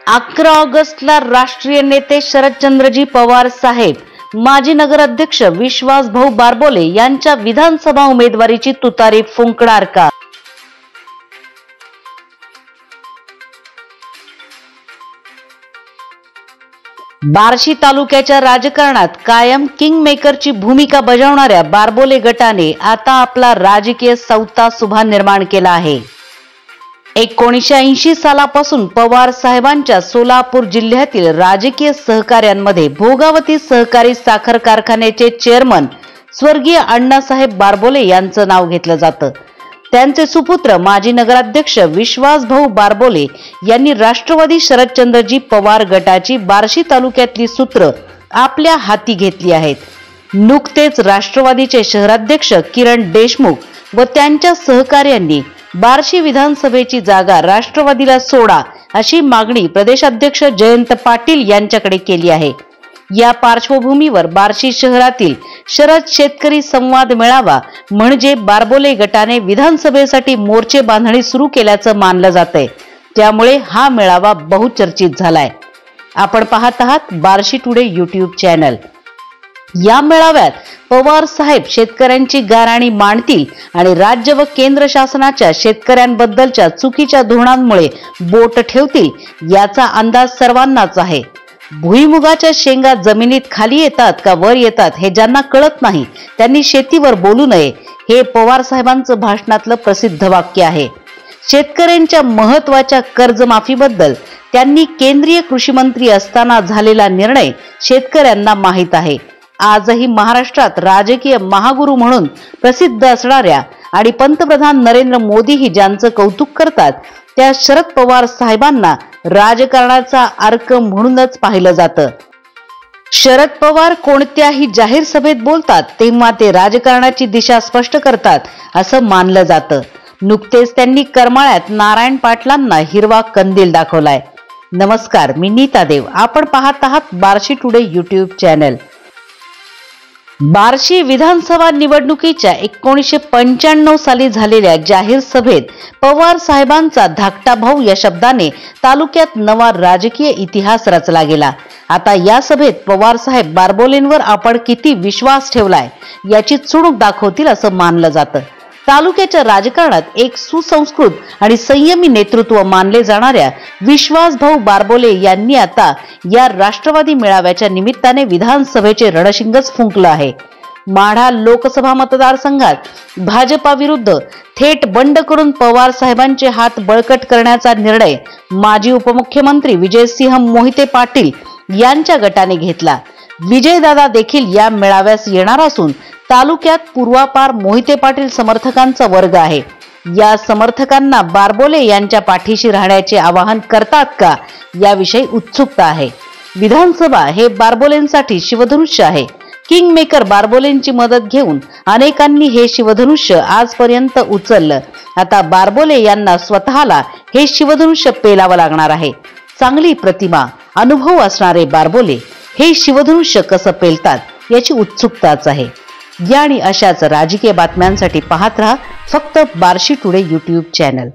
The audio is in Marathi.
11 ऑगस्टला राष्ट्रीय नेते शरदचंद्रजी पवार साहेब, माजी नगराध्यक्ष विश्वासभाऊ बारबोले यांच्या विधानसभा उमेदवारीची तुतारी फुंकणार का? बार्शी तालुक्याच्या राजकारणात कायम किंगमेकरची भूमिका बजावणाऱ्या बारबोले गटाने आता आपला राजकीय सौता सुभा निर्माण केला आहे. 1980 सालापासून पवार साहेबांच्या सोलापूर जिल्ह्यातील राजकीय सहकार्यांमध्ये भोगावती सहकारी साखर कारखान्याचे चेअरमन स्वर्गीय अण्णासाहेब बारबोले यांचं नाव घेतलं जातं. त्यांचे सुपुत्र माजी नगराध्यक्ष विश्वासभाऊ बारबोले यांनी राष्ट्रवादी शरदचंद्रजी पवार गटाची बार्शी तालुक्यातली सूत्र आपल्या हाती घेतली आहेत. नुकतेच राष्ट्रवादीचे शहराध्यक्ष किरण देशमुख व त्यांच्या सहकार्यांनी बार्शी विधानसभेची जागा राष्ट्रवादीला सोडा अशी मागणी प्रदेशाध्यक्ष जयंत पाटील यांच्याकडे केली आहे. या पार्श्वभूमीवर बार्शी शहरातील शरद शेतकरी संवाद मेळावा म्हणजे बारबोले गटाने विधानसभेसाठी मोर्चे बांधणी सुरू केल्याचं मानलं जातंय. त्यामुळे हा मेळावा बहुचर्चित झालाय. आपण पाहत आहात बार्शी टुडे यूट्यूब चॅनल. या मेळाव्यात पवार साहेब शेतकऱ्यांची गाऱ्हाणी मांडतील आणि राज्य व केंद्र शासनाच्या शेतकऱ्यांबद्दलच्या चुकीच्या धोरणांमुळे बोट ठेवतील याचा अंदाज सर्वांनाच आहे. भुईमुगाच्या शेंगा जमिनीत खाली येतात का वर येतात हे ज्यांना कळत नाही त्यांनी शेतीवर बोलू नये, हे पवार साहेबांचं भाषणातलं प्रसिद्ध वाक्य आहे. शेतकऱ्यांच्या महत्वाच्या कर्जमाफीबद्दल त्यांनी केंद्रीय कृषी मंत्री असताना झालेला निर्णय शेतकऱ्यांना माहीत आहे. आजही महाराष्ट्रात राजकीय महागुरू म्हणून प्रसिद्ध असणाऱ्या आणि पंतप्रधान नरेंद्र मोदीही ज्यांचं कौतुक करतात त्या शरद पवार साहेबांना राजकारणाचा अर्क म्हणूनच पाहिलं जातं. शरद पवार कोणत्याही जाहीर सभेत बोलतात तेव्हा ते राजकारणाची दिशा स्पष्ट करतात असं मानलं जातं. नुकतेच त्यांनी करमाळ्यात नारायण पाटलांना हिरवा कंदील दाखवलाय. नमस्कार, मी नीता देव. आपण पाहत आहात Barshi today YouTube channel. Barshi विधानसभा निवडणुकीच्या 1995 साली झालेल्या जाहीर सभेत पवार साहेबांचा धाकटा भाऊ या शब्दाने तालुक्यात नवा राजकीय इतिहास रचला गेला. आता या सभेत पवार साहेब बारबोलेंवर आपण किती विश्वास ठेवलाय याची चुणूक दाखवतील असं मानलं जातं. तालुक्याच्या राजकारणात एक सुसंस्कृत आणि संयमी नेतृत्व मानले जाणाऱ्या विश्वासभाऊ बारबोले यांनी आता या राष्ट्रवादी मेळाव्याच्या निमित्ताने विधानसभेचे रणशिंगच फुंकलं आहे. माढा लोकसभा मतदारसंघात भाजपा विरुद्ध थेट बंड करून पवार साहेबांचे हात बळकट करण्याचा निर्णय माजी उपमुख्यमंत्री विजयसिंह मोहिते पाटील यांच्या गटाने घेतला. विजयदादा देखील या मेळाव्यास येणार असून तालुक्यात पूर्वापार मोहिते पाटील समर्थकांचा वर्ग आहे. या समर्थकांना बारबोले यांच्या पाठीशी राहण्याचे आवाहन करतात का याविषयी उत्सुकता आहे. विधानसभा हे बारबोलेंसाठी शिवधनुष्य आहे. किंगमेकर बारबोलेंची मदत घेऊन अनेकांनी हे शिवधनुष्य आजपर्यंत उचललं. आता बारबोले यांना स्वतःला हे शिवधनुष्य पेलावं लागणार आहे. चांगली प्रतिमा, अनुभव असणारे बारबोले हे शिवधनुष्य कसं पेलतात याची उत्सुकताच आहे. या आणि अशाच राजकीय बातम्यांसाठी पाहत रहा फक्त बार्शी टुडे यूट्यूब चॅनल.